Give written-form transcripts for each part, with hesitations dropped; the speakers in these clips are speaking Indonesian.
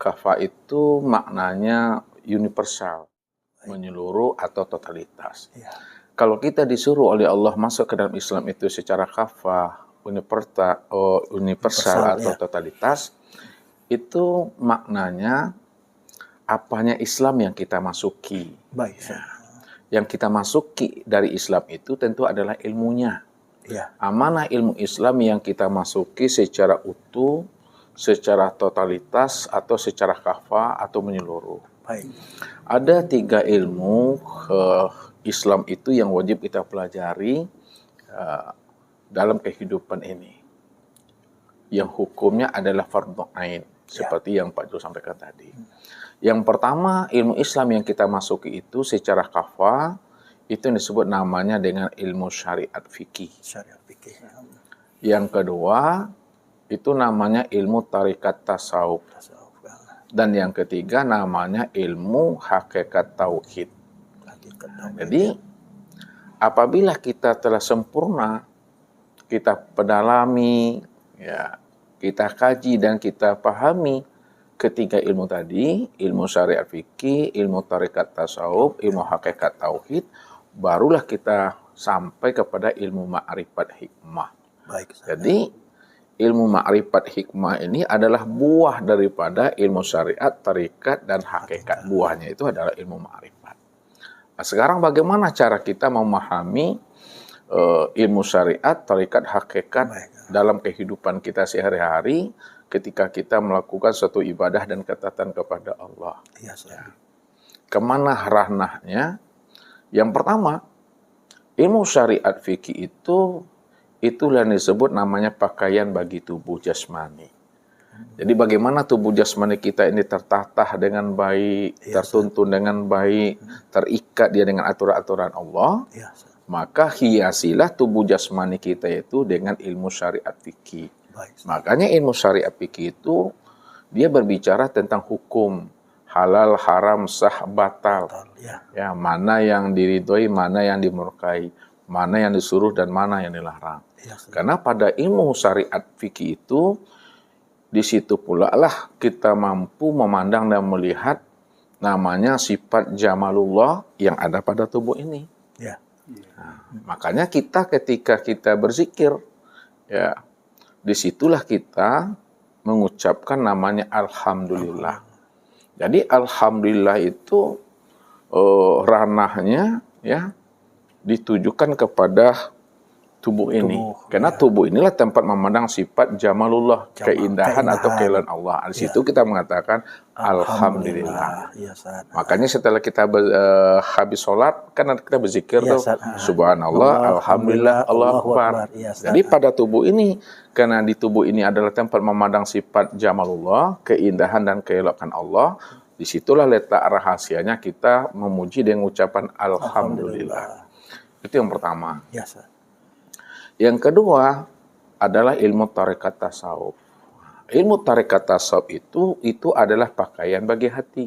Kafa itu maknanya universal, menyeluruh atau totalitas. Ya. Kalau kita disuruh oleh Allah masuk ke dalam Islam itu secara kafah, universal atau ya. totalitas, itu maknanya apanya Islam yang kita masuki. Baik. Ya. Yang kita masuki dari Islam itu tentu adalah ilmunya. Ya. Amanah ilmu Islam yang kita masuki secara utuh, secara totalitas, atau secara kafah, atau menyeluruh. Baik. Ada 3 ilmu Islam itu yang wajib kita pelajari dalam kehidupan ini. Yang hukumnya adalah fardhu ain, seperti yang Pak Jo sampaikan tadi. Yang pertama, ilmu Islam yang kita masuki itu secara kafah, itu yang disebut namanya dengan ilmu syariat fikih. Syariat fikih. Yang kedua, itu namanya ilmu tarikat tasawuf. Dan yang ketiga namanya ilmu hakikat tauhid. Jadi, apabila kita telah sempurna, kita pedalami, ya, kita kaji dan kita pahami ketiga ilmu tadi, ilmu syariat fikih, ilmu tarikat tasawuf, ilmu hakikat tauhid, barulah kita sampai kepada ilmu ma'rifat hikmah. Baik. Jadi, ilmu ma'rifat hikmah ini adalah buah daripada ilmu syariat, tarikat, dan hakikat. Buahnya itu adalah ilmu ma'rifat. Nah, sekarang bagaimana cara kita memahami ilmu syariat, tarikat, hakikat dalam kehidupan kita sehari-hari ketika kita melakukan suatu ibadah dan ketaatan kepada Allah? Ya. Kemana ranahnya? Yang pertama, ilmu syariat fikih itulah yang disebut namanya pakaian bagi tubuh jasmani. Jadi bagaimana tubuh jasmani kita ini tertata dengan baik, tertuntun dengan baik, terikat dia dengan aturan-aturan Allah, maka hiasilah tubuh jasmani kita itu dengan ilmu syariat fikih. Makanya ilmu syariat fikih itu dia berbicara tentang hukum, halal, haram, sah, batal. Ya, mana yang diridhoi, mana yang dimurkai, mana yang disuruh dan mana yang dilarang. Karena pada ilmu syariat fikih itu, di situ pula lah kita mampu memandang dan melihat namanya sifat jamalullah yang ada pada tubuh ini. Ya. Nah, makanya kita ketika kita berzikir, ya, disitulah kita mengucapkan namanya alhamdulillah. Jadi alhamdulillah itu ranahnya ya ditujukan kepada tubuh ini. Karena tubuh inilah tempat memandang sifat jamalullah, keindahan atau keindahan Allah. Di situ kita mengatakan alhamdulillah. Makanya setelah kita habis sholat, kan kita berzikir tuh, subhanallah, alhamdulillah, Allahu Akbar. Jadi pada tubuh ini, karena di tubuh ini adalah tempat memandang sifat jamalullah, keindahan dan keelokan Allah, disitulah letak rahasianya kita memuji dengan ucapan alhamdulillah. Itu yang pertama. Yang kedua adalah ilmu tarekat tasawuf. Ilmu tarekat tasawuf itu adalah pakaian bagi hati.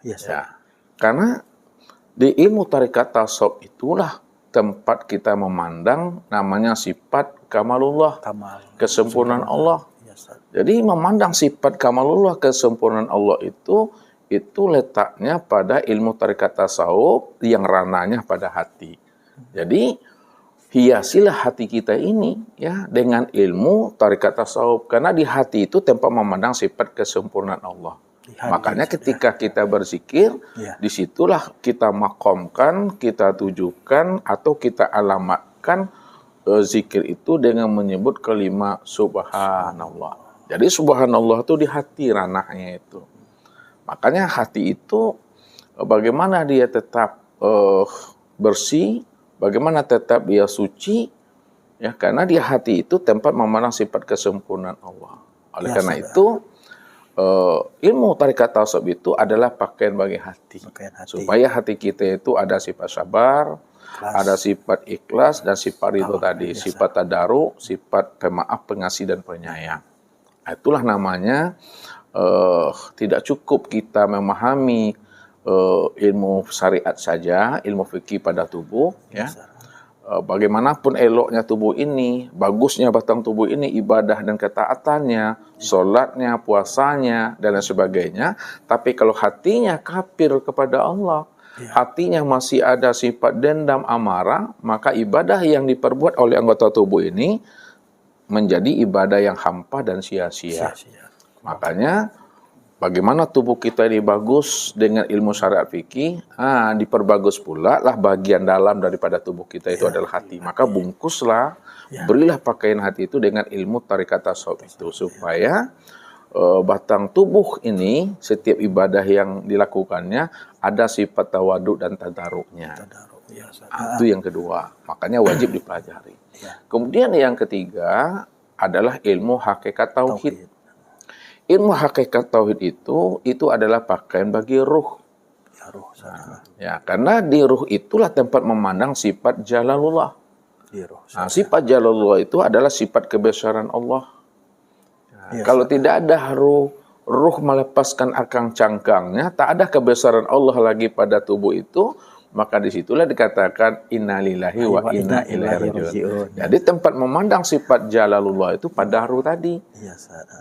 Ya. Karena di ilmu tarekat tasawuf itulah tempat kita memandang namanya sifat kamalullah, kesempurnaan Allah. Jadi memandang sifat kamalullah, kesempurnaan Allah itu letaknya pada ilmu tarekat tasawuf yang ranahnya pada hati. Jadi hiasilah hati kita ini ya dengan ilmu tarekat tasawuf, karena di hati itu tempat memandang sifat kesempurnaan Allah. Makanya ketika kita berzikir, disitulah kita makomkan, kita tujukan atau kita alamatkan zikir itu dengan menyebut kalimat subhanallah. Jadi subhanallah itu di hati ranahnya itu. Makanya hati itu bagaimana dia tetap bersih, bagaimana tetap dia suci, ya, karena di hati itu tempat memandang sifat kesempurnaan Allah. Oleh karena itu, ilmu tarekat tasawuf itu adalah pakaian bagi hati. Supaya hati kita itu ada sifat sabar, ada sifat ikhlas, dan sifat ridho tadi. Sifat tadaru, sifat pemaaf, pengasih, dan penyayang. Nah, itulah namanya tidak cukup kita memahami ilmu syariat saja, ilmu fikih pada tubuh, ya. bagaimanapun eloknya tubuh ini, bagusnya batang tubuh ini, ibadah dan ketaatannya, sholatnya, puasanya, dan lain sebagainya. Tapi kalau hatinya kafir kepada Allah, hatinya masih ada sifat dendam, amarah, maka ibadah yang diperbuat oleh anggota tubuh ini menjadi ibadah yang hampa dan sia-sia. Makanya bagaimana tubuh kita ini bagus dengan ilmu syariat fikih, diperbagus pula lah bagian dalam daripada tubuh kita itu adalah hati. Maka bungkuslah, berilah pakaian hati itu dengan ilmu tarikat tasawuf itu, supaya batang tubuh ini setiap ibadah yang dilakukannya ada sifat tawaduk dan tadaruknya. Itu yang kedua, makanya wajib dipelajari. Kemudian yang ketiga adalah ilmu hakikat tauhid. Ilmu hakikat tauhid itu adalah pakaian bagi ruh. Karena di ruh itulah tempat memandang sifat jalalullah. Sifat jalalullah itu adalah sifat kebesaran Allah. Kalau tidak ada ruh melepaskan akang cangkangnya, tak ada kebesaran Allah lagi pada tubuh itu, maka disitulah dikatakan innalillahi wa inna ilaihi raji'un. Jadi tempat memandang sifat jalalullah itu pada ruh tadi.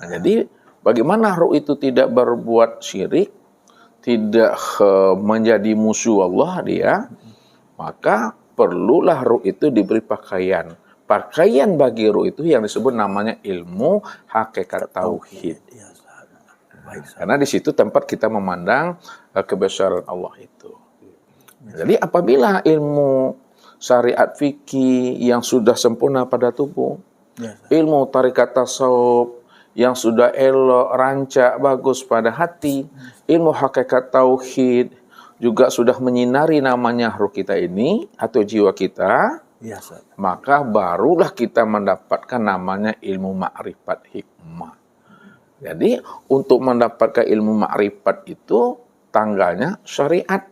Jadi bagaimana ruh itu tidak berbuat syirik, tidak menjadi musuh Allah dia, maka perlulah ruh itu diberi pakaian. Pakaian bagi ruh itu yang disebut namanya ilmu hakikat tauhid. Karena di situ tempat kita memandang kebesaran Allah itu. Jadi apabila ilmu syariat fikih yang sudah sempurna pada tubuh, ilmu tarikat tasawuf yang sudah elok, rancak, bagus pada hati, ilmu hakikat tauhid juga sudah menyinari namanya ruh kita ini atau jiwa kita, maka barulah kita mendapatkan namanya ilmu ma'rifat hikmah. Jadi untuk mendapatkan ilmu ma'rifat itu tanggalnya syariat.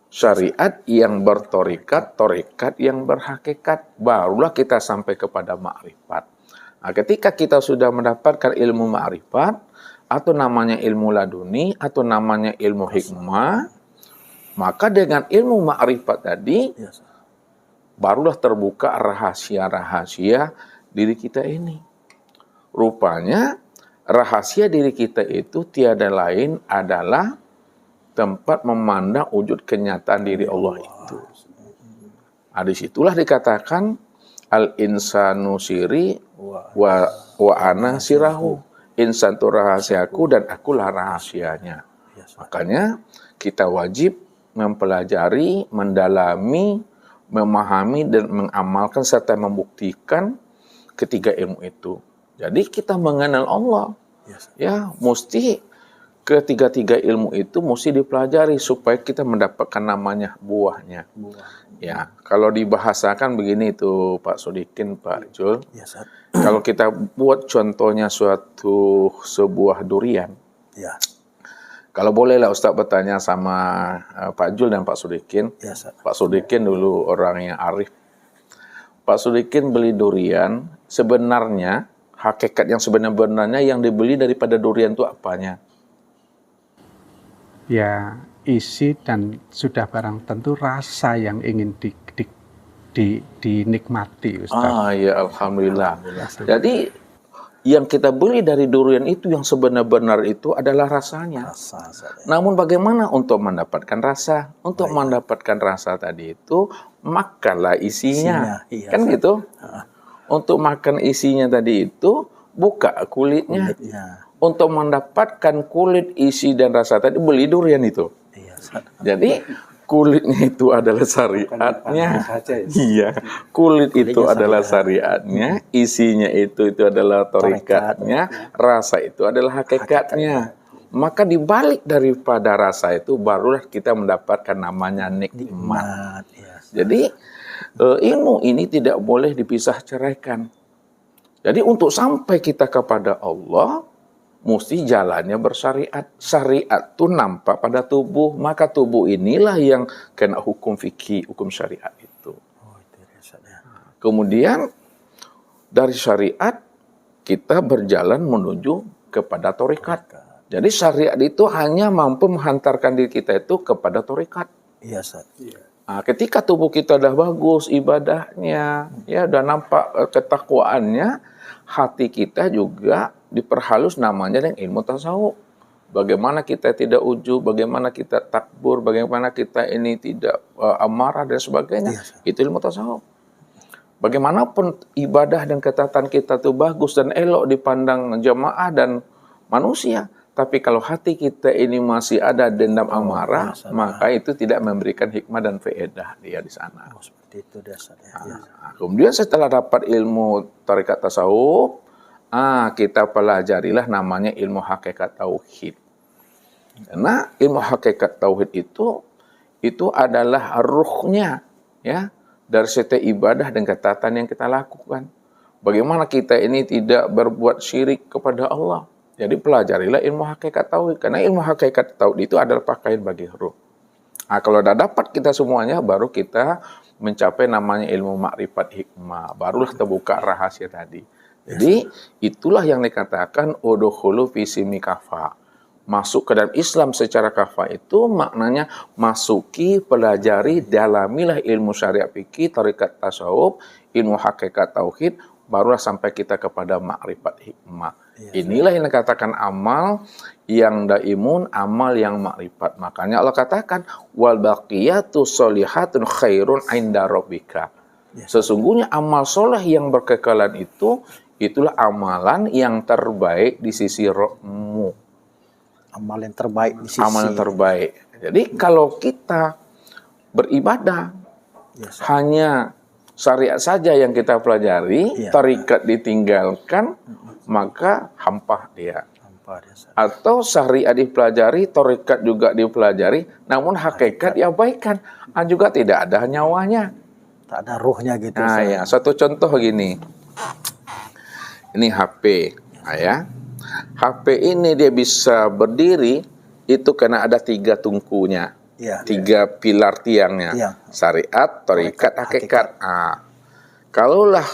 Syariat yang bertorikat, torikat yang berhakikat, barulah kita sampai kepada ma'rifat. Nah, ketika kita sudah mendapatkan ilmu ma'rifat, atau namanya ilmu laduni, atau namanya ilmu hikmah, maka dengan ilmu ma'rifat tadi, barulah terbuka rahasia-rahasia diri kita ini. Rupanya, rahasia diri kita itu tiada lain adalah tempat memandang wujud kenyataan diri Allah itu. Disitulah dikatakan al-insanu siri wa ana sirahu. Insan itu rahasiaku dan akulah rahasianya. Makanya kita wajib mempelajari, mendalami, memahami dan mengamalkan serta membuktikan ketiga ilmu itu. Jadi kita mengenal Allah. Mesti ketiga-tiga ilmu itu mesti dipelajari supaya kita mendapatkan namanya buahnya. Kalau dibahasakan begini itu Pak Sodikin, Pak Jul. Kalau kita buat contohnya sebuah durian. Kalau bolehlah Ustaz bertanya sama Pak Jul dan Pak Sodikin. Pak Sodikin dulu orang yang arif. Pak Sodikin beli durian, sebenarnya hakikat yang sebenarnya yang dibeli daripada durian itu apanya? Ya, isi dan sudah barang tentu rasa yang ingin dinikmati, Ustaz. Ya Alhamdulillah. Jadi yang kita beli dari durian itu yang sebenar-benar itu adalah rasanya. Namun bagaimana untuk mendapatkan rasa? Untuk mendapatkan rasa tadi itu makanlah isinya. Kan gitu? Untuk makan isinya tadi itu buka kulitnya. Untuk mendapatkan kulit, isi, dan rasa tadi, beli durian itu. Jadi, kulitnya itu adalah syariatnya. Kulit itu adalah syariatnya, isinya itu adalah torikatnya, rasa itu adalah hakikatnya. Maka dibalik daripada rasa itu, barulah kita mendapatkan namanya nikmat. Jadi, ilmu ini tidak boleh dipisah ceraikan. Jadi, untuk sampai kita kepada Allah, mesti jalannya bersyariat. Syariat itu nampak pada tubuh, maka tubuh inilah yang kena hukum fikih, hukum syariat itu. Kemudian dari syariat kita berjalan menuju kepada torikat. Jadi syariat itu hanya mampu menghantarkan diri kita itu kepada torikat. Nah, ketika tubuh kita udah bagus ibadahnya, ya udah nampak ketakwaannya, hati kita juga diperhalus namanya dengan ilmu tasawuf. Bagaimana kita tidak ujub, bagaimana kita takbur, bagaimana kita ini tidak amarah dan sebagainya. Itu ilmu tasawuf. Bagaimanapun ibadah dan ketaatan kita itu bagus dan elok dipandang jamaah dan manusia, tapi kalau hati kita ini masih ada dendam amarah, maka itu tidak memberikan hikmah dan faedah dia di sana. Seperti itu dasarnya. Kemudian setelah dapat ilmu tarekat tasawuf, kita pelajarilah namanya ilmu hakikat tauhid. Karena ilmu hakikat tauhid itu adalah ruhnya, ya, dari setiap ibadah dan ketaatan yang kita lakukan. Bagaimana kita ini tidak berbuat syirik kepada Allah. Jadi pelajarilah ilmu hakikat tauhid. Karena ilmu hakikat tauhid itu adalah pakaian bagi ruh. Kalau sudah dapat kita semuanya, baru kita mencapai namanya ilmu makrifat hikmah. Barulah terbuka rahasia tadi. Jadi itulah yang dikatakan udkhulu fi silmi kafa. Masuk ke dalam Islam secara kafa itu maknanya masuki, pelajari, dalamilah ilmu syariat fikih, tarekat tasawuf, ilmu hakikat tauhid, barulah sampai kita kepada makrifat hikmah. Inilah yang dikatakan amal yang daimun, amal yang makrifat. Makanya Allah katakan wal baqiyatu sholihatun khairun inda rabbika. Sesungguhnya amal soleh yang berkekalan itulah amalan yang terbaik di sisi Rabbmu. Amal yang terbaik di sisi. Amal yang terbaik. Jadi kalau kita beribadah hanya syariat saja yang kita pelajari, tarikat ditinggalkan, maka hampa dia. Atau syariat dipelajari, tarikat juga dipelajari, namun hakikat diabaikan, juga tidak ada nyawanya. Tak ada ruhnya gitu. Nah, ya, satu contoh gini. Ini HP, ya. HP ini dia bisa berdiri itu karena ada 3 tungkunya, 3 pilar tiangnya, syariat, tarikat, hakikat. Kalaulah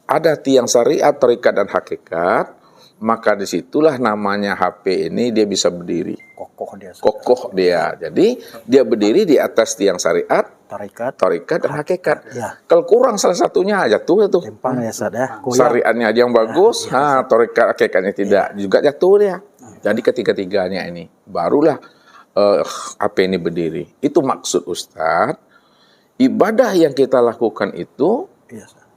ada tiang syariat, tarikat dan hakikat, maka disitulah namanya HP ini dia bisa berdiri. Kokoh dia. Jadi dia berdiri di atas tiang syariat, tarikat dan hakikat. Kalau kurang salah satunya jatuh itu. Syariatnya aja yang bagus, tarikat hakikatnya tidak, juga jatuh dia. Jadi ketiga-tiganya ini barulah apa ini berdiri. Itu maksud Ustadz, ibadah yang kita lakukan itu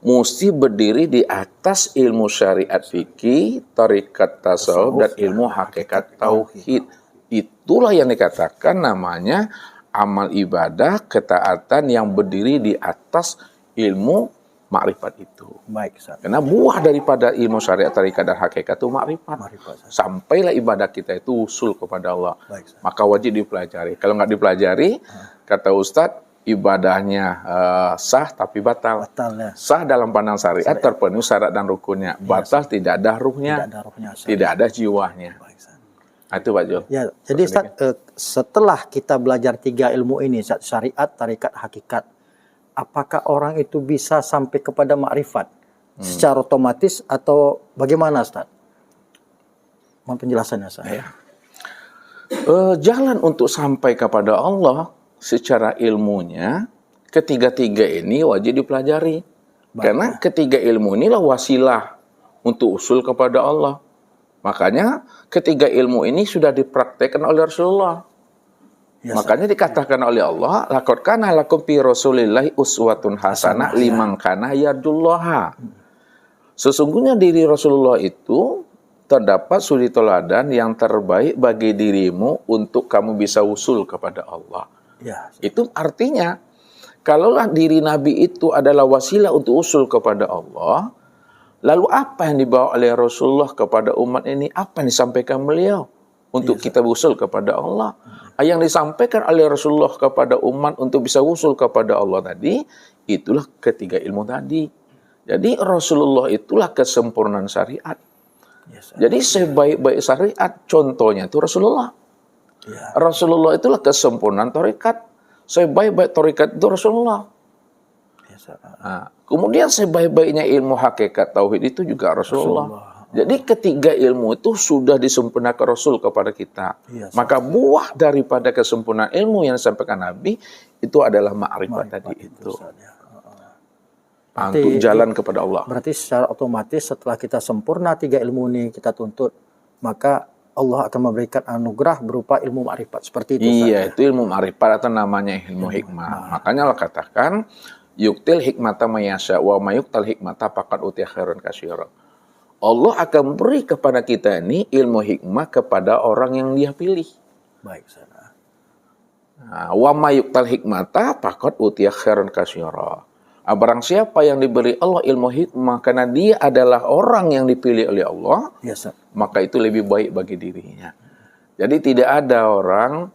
mesti berdiri di atas ilmu syariat fikih, tarikat tasawuf dan ilmu hakikat tauhid. Itulah yang dikatakan namanya amal ibadah, ketaatan yang berdiri di atas ilmu makrifat itu. Baik, karena buah daripada ilmu syariat, tarikat dan hakikat itu makrifat. Sampailah ibadah kita itu usul kepada Allah. Maka wajib dipelajari. Kalau nggak dipelajari, kata Ustadz, ibadahnya sah tapi batal. Sah dalam pandang syariat, terpenuhi syarat dan rukunnya. Batal tidak ada ruhnya, tidak ada jiwanya. Itu Pak Jul. Ya, jadi Ustaz, setelah kita belajar 3 ilmu ini, syariat, tarikat, hakikat, apakah orang itu bisa sampai kepada makrifat secara otomatis atau bagaimana Ustaz? Mohon penjelasannya saya. Jalan untuk sampai kepada Allah secara ilmunya, ketiga-tiga ini wajib dipelajari. Karena ketiga ilmu inilah wasilah untuk usul kepada Allah. Makanya ketiga ilmu ini sudah dipraktekkan oleh Rasulullah. Makanya dikatakan oleh Allah, laqad kana lakum fi Rasulillahi uswatun hasanah liman kana yarjullaha. Sesungguhnya diri Rasulullah itu terdapat suri teladan yang terbaik bagi dirimu untuk kamu bisa usul kepada Allah. Itu artinya, kalaulah diri Nabi itu adalah wasilah untuk usul kepada Allah, lalu apa yang dibawa oleh Rasulullah kepada umat ini? Apa yang disampaikan beliau untuk kita usul kepada Allah? Yang disampaikan oleh Rasulullah kepada umat untuk bisa usul kepada Allah tadi, itulah ketiga ilmu tadi. Jadi Rasulullah itulah kesempurnaan syariat. Jadi sebaik-baik syariat, contohnya itu Rasulullah. Rasulullah itulah kesempurnaan tarekat. Sebaik-baik tarekat itu Rasulullah. Kemudian sebaik-baiknya ilmu hakikat tauhid itu juga Rasulullah. Jadi ketiga ilmu itu sudah disempurnakan Rasul kepada kita. Iya, Maka buah daripada kesempurnaan ilmu yang disampaikan Nabi itu adalah ma'rifat tadi itu. Ustaz, ya. Untuk jalan kepada Allah. Berarti secara otomatis setelah kita sempurna tiga ilmu ini kita tuntut, maka Allah akan memberikan anugerah berupa ilmu ma'rifat. Seperti itu. Iya, itu ilmu ma'rifat atau namanya ilmu hikmah. Makanya Allah katakan, yuktil hikmata mayasya wa mayuktal hikmata faqad utiya khairan katsira. Allah akan beri kepada kita ini ilmu hikmah kepada orang yang Dia pilih. Baik, sana. Nah, wa mayuktal hikmata faqad utiya khairan katsira. Barang siapa yang diberi Allah ilmu hikmah karena dia adalah orang yang dipilih oleh Allah, Ya, Ustaz. maka itu lebih baik bagi dirinya. Jadi tidak ada orang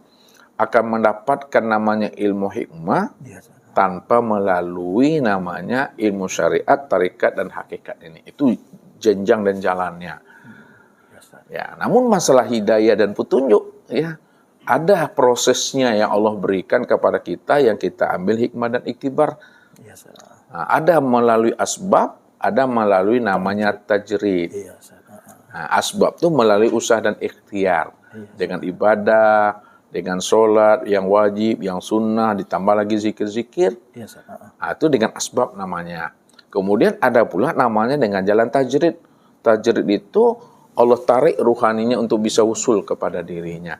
akan mendapatkan namanya ilmu hikmah Ya, Ustaz. tanpa melalui namanya ilmu syariat, tarikat, dan hakikat ini. Itu jenjang dan jalannya. Ya, Ustaz. Ya, namun masalah hidayah dan petunjuk, ya, ada prosesnya yang Allah berikan kepada kita yang kita ambil hikmah dan iktibar. Ya, Ustaz. Nah, ada melalui asbab, ada melalui namanya tajrid. Iya, Ustaz. Nah, asbab itu melalui usaha dan ikhtiar. Dengan ibadah, dengan sholat yang wajib, yang sunnah, ditambah lagi zikir-zikir. Iya, Ustaz. Nah, itu dengan asbab namanya. Kemudian ada pula namanya dengan jalan tajrid. Tajrid itu Allah tarik ruhaninya untuk bisa usul kepada dirinya.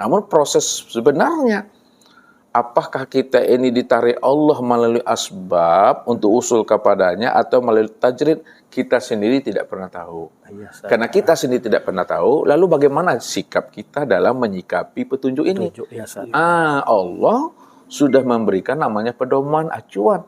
Namun proses sebenarnya, apakah kita ini ditarik Allah melalui asbab untuk usul kepadanya atau melalui tajrid, kita sendiri tidak pernah tahu. Iya, Ustaz. Karena kita sendiri tidak pernah tahu, lalu bagaimana sikap kita dalam menyikapi petunjuk ini? Tujuh, ya, Ustaz. Allah sudah memberikan namanya pedoman, acuan.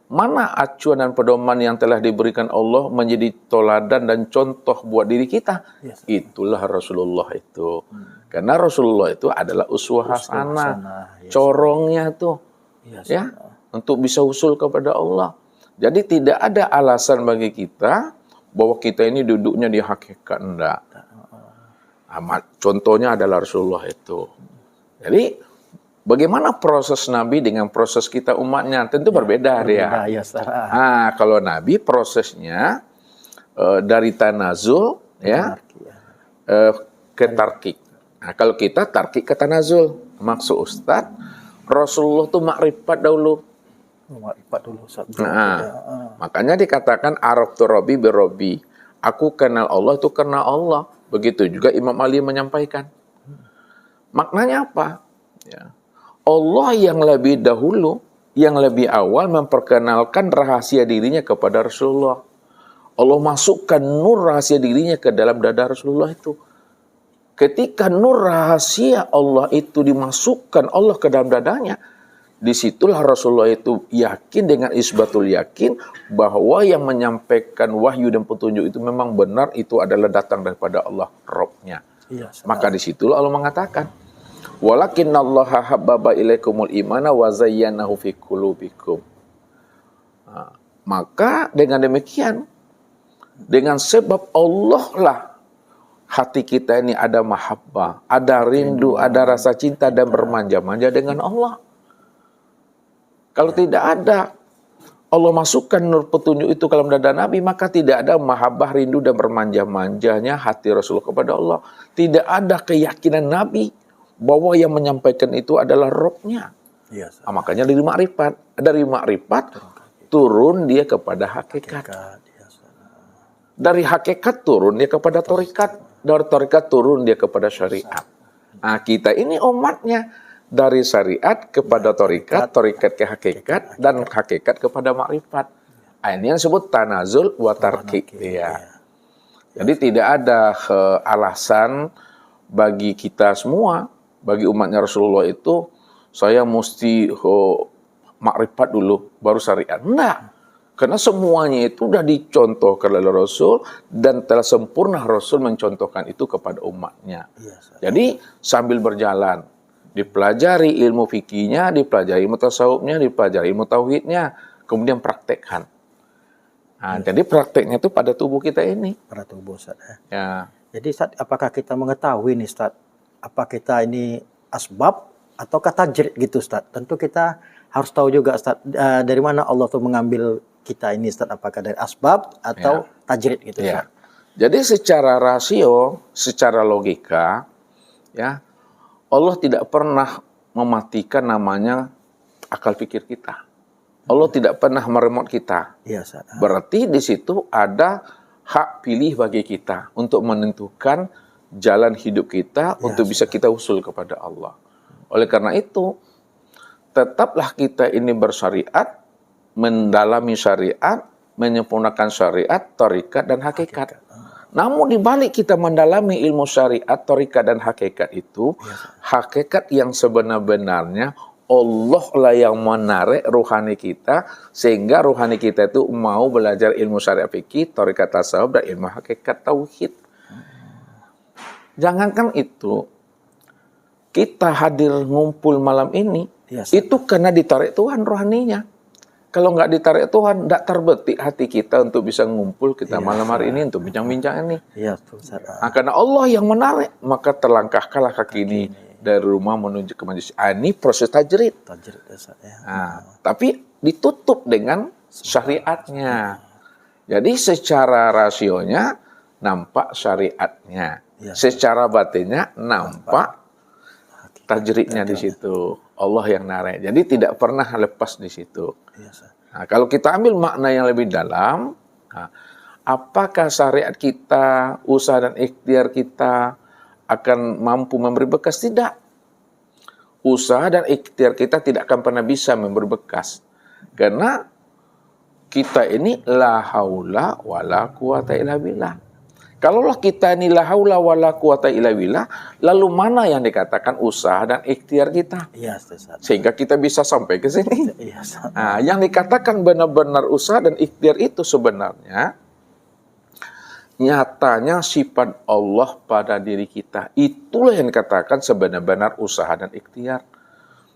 Mana acuan dan pedoman yang telah diberikan Allah menjadi toladan dan contoh buat diri kita? Yes. Itulah Rasulullah itu. Karena Rasulullah itu adalah uswah hasanah. hasanah, yes. Corongnya tuh. Yes. Ya, untuk bisa usul kepada Allah. Jadi tidak ada alasan bagi kita bahwa kita ini duduknya di hakikat. Enggak. Contohnya adalah Rasulullah itu. Jadi bagaimana proses Nabi dengan proses kita umatnya? Tentu berbeda dia. Ya, Ustaz. Nah, kalau Nabi prosesnya dari tanazul ya ke tarkik. Nah, kalau kita tarkik ke tanazul. Maksud Ustaz, Rasulullah itu makrifat dahulu. Makrifat dulu, Ustaz. Makanya dikatakan araftu rabbi bi rabbi. Aku kenal Allah itu karena Allah. Begitu juga Imam Ali menyampaikan. Maknanya apa? Ya. Allah yang lebih dahulu, yang lebih awal memperkenalkan rahasia dirinya kepada Rasulullah. Allah masukkan nur rahasia dirinya ke dalam dada Rasulullah itu. Ketika nur rahasia Allah itu dimasukkan Allah ke dalam dadanya, disitulah Rasulullah itu yakin dengan isbatul yakin bahwa yang menyampaikan wahyu dan petunjuk itu memang benar, itu adalah datang daripada Allah, Rabb-nya. Iya, Maka disitulah Allah mengatakan, walakinnallaha habbaba ilaikumul imana wa zayyanahu fi qulubikum. Maka dengan demikian, dengan sebab Allah lah hati kita ini ada mahabbah, ada rindu, ada rasa cinta dan bermanja-manja dengan Allah. Kalau tidak ada Allah masukkan nur petunjuk itu ke dalam dada Nabi, maka tidak ada mahabbah, rindu dan bermanja-manjanya hati Rasulullah kepada Allah. Tidak ada keyakinan Nabi bahwa yang menyampaikan itu adalah Rabb-nya. Yes. Makanya dari makrifat. Dari makrifat turun dia kepada hakikat. Dari hakikat turun dia kepada torikat. Dari torikat turun dia kepada syariat. Nah, kita ini umatnya. Dari syariat kepada torikat, torikat ke hakikat, dan hakikat kepada makrifat. Ini yang disebut tanazul wa tarki. Ya. Jadi tidak ada alasan bagi kita semua, bagi umatnya Rasulullah itu, saya mesti makrifat dulu, baru syariat. Enggak. Karena semuanya itu sudah dicontohkan oleh Rasul, dan telah sempurna Rasul mencontohkan itu kepada umatnya. Jadi sambil berjalan, dipelajari ilmu fikihnya, dipelajari ilmu tasawufnya, dipelajari ilmu tauhidnya, kemudian praktekkan. Nah, jadi prakteknya itu pada tubuh kita ini. Pada tubuh, Ustaz. Ya. Jadi, Ustaz, apakah kita mengetahui nih, Ustaz, apa kita ini asbab atau tajrid gitu, Ustaz? Tentu kita harus tahu juga, Ustaz, dari mana Allah tuh mengambil kita ini, Ustaz, apakah dari asbab atau tajrid gitu, Ustaz? Jadi secara rasio, secara logika, ya Allah tidak pernah mematikan namanya akal pikir kita. Allah tidak pernah meremot kita. Iya, Ustaz. Berarti di situ ada hak pilih bagi kita untuk menentukan jalan hidup kita untuk bisa kita usul kepada Allah. Oleh karena itu, tetaplah kita ini bersyariat, mendalami syariat, menyempurnakan syariat, tharikat dan hakikat. Namun di balik kita mendalami ilmu syariat, tharikat dan hakikat itu, hakikat yang sebenar-benarnya Allah lah yang menarik ruhani kita, sehingga ruhani kita itu mau belajar ilmu syariat fikih, tharikat tasawuf, dan ilmu hakikat tauhid. Jangankan itu, kita hadir ngumpul malam ini, itu karena ditarik Tuhan rohaninya. Kalau nggak ditarik Tuhan, tidak terbetik hati kita untuk bisa ngumpul kita malam hari ini untuk bincang-bincang ini. Nah, karena Allah yang menarik, maka terlangkahkanlah kaki ini dari rumah menuju ke majelis. Ini proses tajrid. Nah, tapi ditutup dengan syariatnya. Jadi secara rasionya nampak syariatnya, secara batinnya nampak tajridnya di situ. Allah yang narik. Jadi tidak pernah lepas di situ. Nah, kalau kita ambil makna yang lebih dalam, apakah syariat kita, usaha dan ikhtiar kita akan mampu memberi bekas? Tidak. Usaha dan ikhtiar kita tidak akan pernah bisa memberi bekas. Karena kita ini la haula wala quwata illa billah. Kalaulah kita ini la haula wala quwata illa billah, lalu mana yang dikatakan usaha dan ikhtiar kita? Sehingga kita bisa sampai ke sini. Nah, yang dikatakan benar-benar usaha dan ikhtiar itu sebenarnya nyatanya sifat Allah pada diri kita. Itulah yang dikatakan sebenar-benar usaha dan ikhtiar.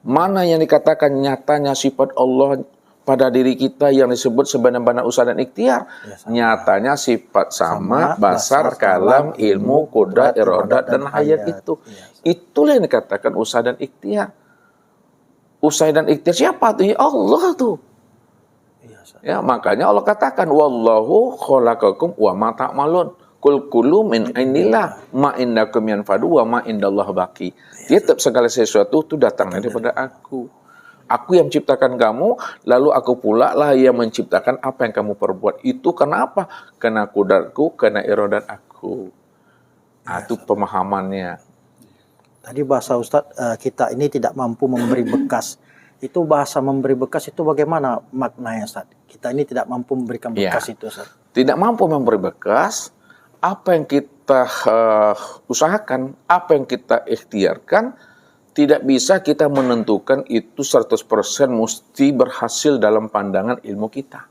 Mana yang dikatakan nyatanya sifat Allah pada diri kita yang disebut sebenar-benar usaha dan ikhtiar? Nyatanya sifat sama, basar, kalam, ilmu, qudrat, iradat, dan hayat itu. Itulah yang dikatakan usaha dan ikhtiar. Usaha dan ikhtiar siapa tuh? Ya Allah tuh. Ya, makanya Allah katakan wallahu khalaqakum wa ma ta'malun. Kul kullu min indillah ma indakum yanfadu wa ma indallah baqi. Tiap segala sesuatu itu datang daripada aku. Aku yang menciptakan kamu, lalu aku pula lah yang menciptakan apa yang kamu perbuat. Itu kenapa? Karena kudarku, karena iradat aku. Nah, itu pemahamannya. Tadi bahasa Ustadz, kita ini tidak mampu memberi bekas. Itu bahasa memberi bekas itu bagaimana maknanya, Ustaz? Kita ini tidak mampu memberikan bekas itu, Ustaz. Tidak mampu memberi bekas, apa yang kita usahakan, apa yang kita ikhtiarkan, tidak bisa kita menentukan itu 100% mesti berhasil dalam pandangan ilmu kita.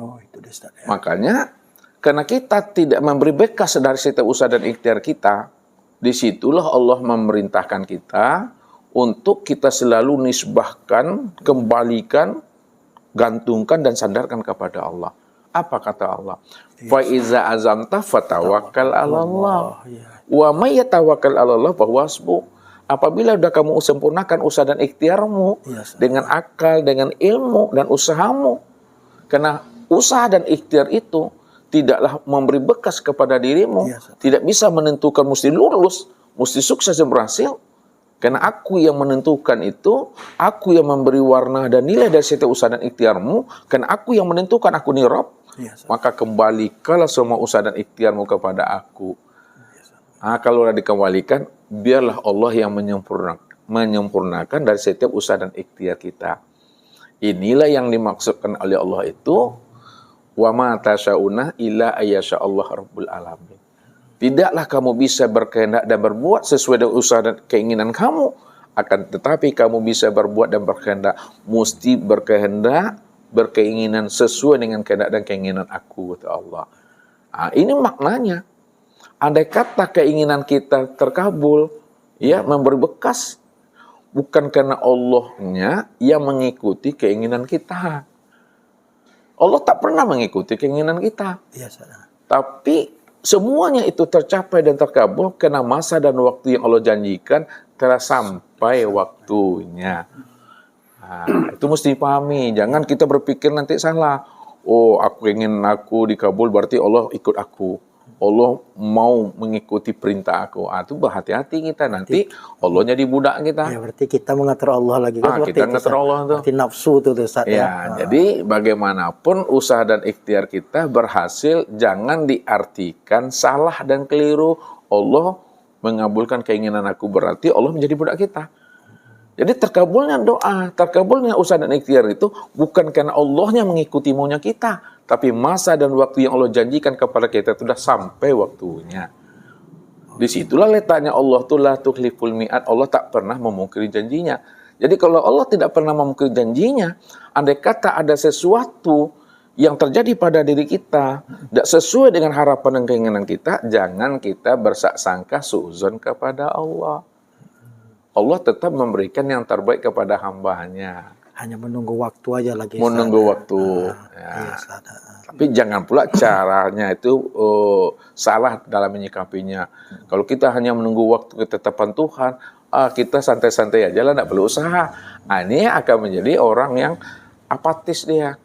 Oh, itu deh, Ustaz. Ya. Makanya, karena kita tidak memberi bekas dari setiap usaha dan ikhtiar kita, disitulah Allah memerintahkan kita untuk kita selalu nisbahkan, kembalikan, gantungkan dan sandarkan kepada Allah. Apa kata Allah? Fa iza azamta fatawakkal 'ala Allah. Wa may yatawakkal 'ala Allah fahuwa hasbuh. Apabila sudah kamu sempurnakan usaha dan ikhtiarmu dengan akal, dengan ilmu dan usahamu. Karena usaha dan ikhtiar itu tidaklah memberi bekas kepada dirimu, tidak bisa menentukan mesti lulus, mesti sukses dan berhasil. Karena aku yang menentukan itu, aku yang memberi warna dan nilai dari setiap usaha dan ikhtiarmu, karena aku yang menentukan, aku ni Rabb, maka kembalikanlah semua usaha dan ikhtiarmu kepada aku. Nah, kalau sudah dikembalikan, biarlah Allah yang menyempurnakan dari setiap usaha dan ikhtiar kita. Inilah yang dimaksudkan oleh Allah itu, wa ma tasyauna illa ayyasha Allah rabbul alamin. Tidaklah kamu bisa berkehendak dan berbuat sesuai dengan usaha dan keinginan kamu. Akan tetapi kamu bisa berbuat dan berkehendak. Mesti berkehendak, berkeinginan sesuai dengan kehendak dan keinginan aku, kata Allah. Nah, ini maknanya. Andai kata keinginan kita terkabul, ya memberi bekas. Bukan karena Allahnya yang mengikuti keinginan kita. Allah tak pernah mengikuti keinginan kita. Tapi semuanya itu tercapai dan terkabul karena masa dan waktu yang Allah janjikan telah sampai waktunya. Nah, itu mesti dipahami. Jangan kita berpikir nanti salah. oh aku dikabul berarti Allah ikut aku. Allah mau mengikuti perintah aku. Itu berhati-hati kita, nanti Allah jadi budak kita. Ya, berarti kita mengatur Allah lagi kan seperti Kita itu, ngatur Ustaz. Allah tuh. Berarti nafsu tuh Ustaz ya. Jadi bagaimanapun usaha dan ikhtiar kita berhasil, jangan diartikan salah dan keliru. Allah mengabulkan keinginan aku berarti Allah menjadi budak kita. Jadi terkabulnya doa, terkabulnya usaha dan ikhtiar itu bukan karena Allahnya mengikuti maunya kita, tapi masa dan waktu yang Allah janjikan kepada kita itu sudah sampai waktunya. Disitulah letaknya Allah tuh la tukhliful mi'ad, Allah tak pernah memungkiri janjinya. Jadi kalau Allah tidak pernah memungkiri janjinya, andai kata ada sesuatu yang terjadi pada diri kita tidak sesuai dengan harapan dan keinginan kita, jangan kita bersangka suudzon kepada Allah. Allah tetap memberikan yang terbaik kepada hamba-Nya. Hanya menunggu waktu aja lagi. Menunggu waktu. Iya, Tapi jangan pula caranya itu salah dalam menyikapinya. Kalau kita hanya menunggu waktu ketetapan Tuhan, kita santai-santai aja lah, tidak perlu usaha. Ini akan menjadi orang yang apatis dia.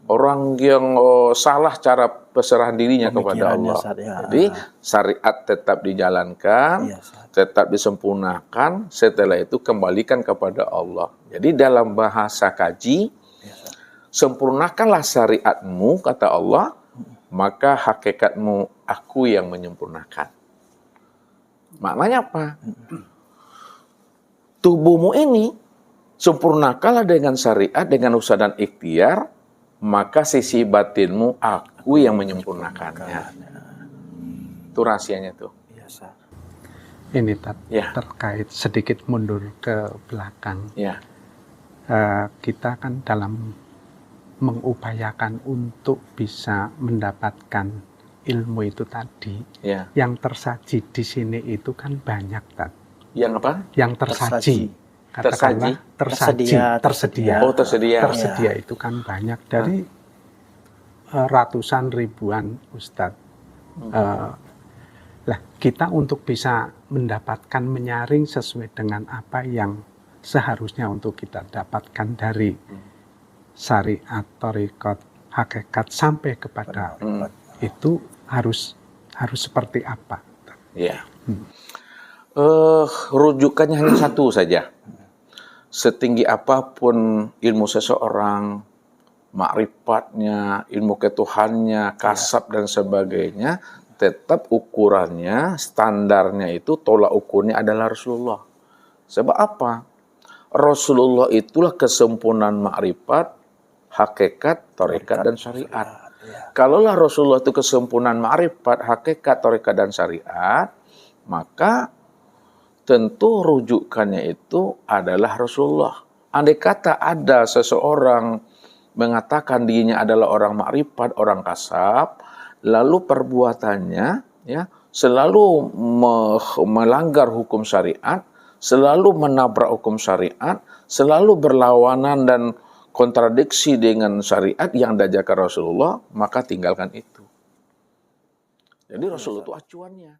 Orang yang salah cara peserahan dirinya kepada Allah. Jadi syariat tetap dijalankan, tetap disempurnakan, setelah itu kembalikan kepada Allah. Jadi dalam bahasa kaji, sempurnakanlah syariatmu, kata Allah, maka hakikatmu aku yang menyempurnakan. Maknanya apa? Tubuhmu ini sempurnakanlah dengan syariat, dengan usaha dan ikhtiar, maka sisi batinmu aku yang menyempurnakannya. Itu rahasianya tuh. Ini terkait sedikit mundur ke belakang. Kita kan dalam mengupayakan untuk bisa mendapatkan ilmu itu tadi, yang tersaji di sini itu kan banyak, Tat. Yang apa? Yang tersaji. Katakanlah tersedia. Oh, tersedia. Tersedia itu kan banyak, dari ratusan ribuan Ustadz. Lah, kita untuk bisa mendapatkan, menyaring sesuai dengan apa yang seharusnya untuk kita dapatkan dari syariat, thariqat, hakikat sampai kepada itu harus seperti apa? Rujukannya hanya satu saja. Setinggi apapun ilmu seseorang, ma'rifatnya, ilmu ketuhannya, kasab dan sebagainya, tetap ukurannya, standarnya itu, tolak ukurnya adalah Rasulullah. Sebab apa? Rasulullah itulah kesempurnaan ma'rifat, hakikat, thariqat, dan syariat. Kalaulah Rasulullah itu kesempurnaan ma'rifat, hakikat, thariqat, dan syariat, maka tentu rujukannya itu adalah Rasulullah. Andai kata ada seseorang mengatakan dirinya adalah orang ma'rifat, orang kasab, lalu perbuatannya selalu melanggar hukum syariat, selalu menabrak hukum syariat, selalu berlawanan dan kontradiksi dengan syariat yang diajarkan Rasulullah, maka tinggalkan itu. Jadi Rasulullah itu acuannya.